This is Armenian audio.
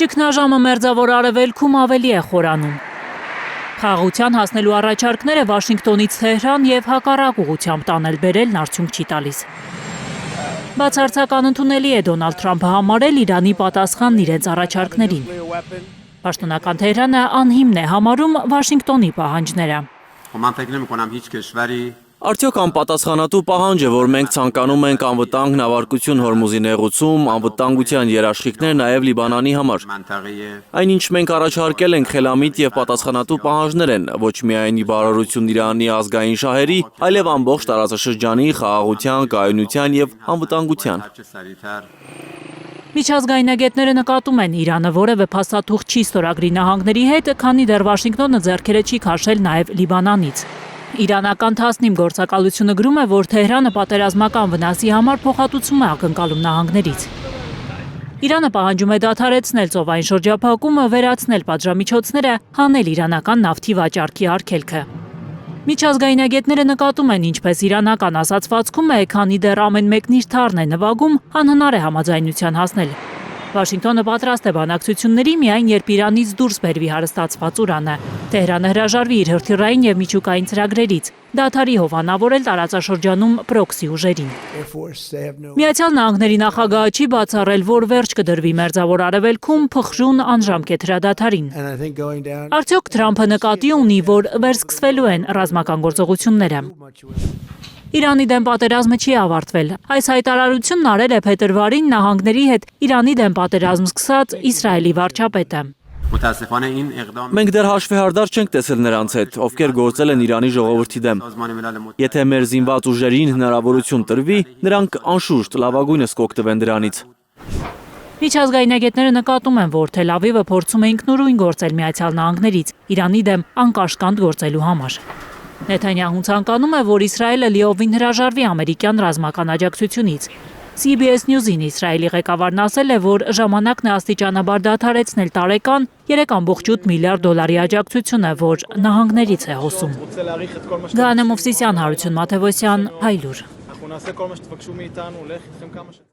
Ճգնաժամը Մերձավոր Արևելքում ավելի է խորանում։ Խաղաղության հասնելու առաջարկները Վաշինգտոնից Թեհրան եւ հակառակ ուղղությամբ տանել-բերելն արդյունք չի տալիս։ Բացարձակ անընդունելի է Դոնալդ Թրամփը համարել Իրանի պատասխանն իրենց առաջարկներին։ Պաշտոնական Թեհրանը անհիմն է համարում Վաշինգտոնի պահանջները։ Արդյոք անպատասխանատու պահանջ է, որ մենք ցանկանում ենք անվտանգ նավարկություն Հորմուզի նեղուցում, անվտանգության երաշխիքներ նաև Լիբանանի համար։ Այնինչ մենք առաջարկել ենք խելամիտ եւ պատասխանատու պահանջներ են, ոչ միայն ի բարօրություն Իրանի ազգային շահերի, այլև ամբողջ տարածաշրջանի խաղաղության, կայունության եւ անվտանգության։ Միջազգայնագետները նկատում են Իրանը որևէ փաստաթուղթ չի ստորագրի նահանգների հետ, քանի դեռ Վաշինգտոնը ձեռքերը չի քաշել նաև Լիբանանից։ Իրանական Թասնիմ գործակալությունը գրում է, որ Թեհրանը պատերազմական վնասի համար փոխհատուցում է ակնկալում նահանգներից։ Իրանը պահանջում է դադարեցնել ծովային շրջափակումը, վերացնել պատժամիջոցները, հանել իրանական նավթի վաճառքի արգելքը։ Միջազգայնագետները նկատում են, ինչպես իրանական ասացվածքում է, քանի դեռ ամեն մեկն իր թառն է նվագում, անհնար է համաձայնության հասնել։ Վաշինգտոնը պատրաստ է բանակցությունների միայն, երբ Իրանից դուրս բերվի հարստացված ուրանը։ Թեհրանը հրաժարվի իր հրթիռային եւ միջուկային ծրագրերից, դադարի հովանավորել տարածաշրջանում պրոքսի ուժերին։ Միացյալ Նահանգների նախագահը չի բացառել, որ վերջ կդրվի Մերձավոր Արևելքում փխրուն անժամկետ հրադադարին։ Արդյոք Թրամփը նկատի ունի, որ վերսկսվելու են ռազմական գործողությունները։ Իրանի դեմ պատերազմը չի ավարտվել։ Այս հայտարարությունն արել է փետրվարին նահանգների հետ Իրանի դեմ պատերազմ սկսած Իսրայելի վարչապետը։ Մենք դեռ հաշվեհարդար չենք տեսել նրանց հետ, ովքեր գործել են Իրանի ժողովրդի դեմ։ Եթե մեր զինված ուժերին հնարավորություն տրվի, նրանք անշուշտ լավագույնս կօգտվեն դրանից։ Միջազգայնագետները նկատում են, որ Թել Ավիվը փորձում է ինքնուրույն գործել Միացյալ Նահանգներից Իրանի դեմ անկաշկանդ գործելու համար։ Նեթանյահուն ցանկանում է, որ Իսրայելը լիովին հրաժարվի ամերիկյան ռազմական աջակցությունից։ CBS News-ին Իսրայելի ղեկավարն ասել է, որ ժամանակն է աստիճանաբար դադարեցնել տարեկան 3.8 միլիարդ դոլարի աջակցությունը, որ նահանգներից է հոսում։ Գաներ Մովսիսյան, Հարություն Մաթևոսյան, Հայլուր։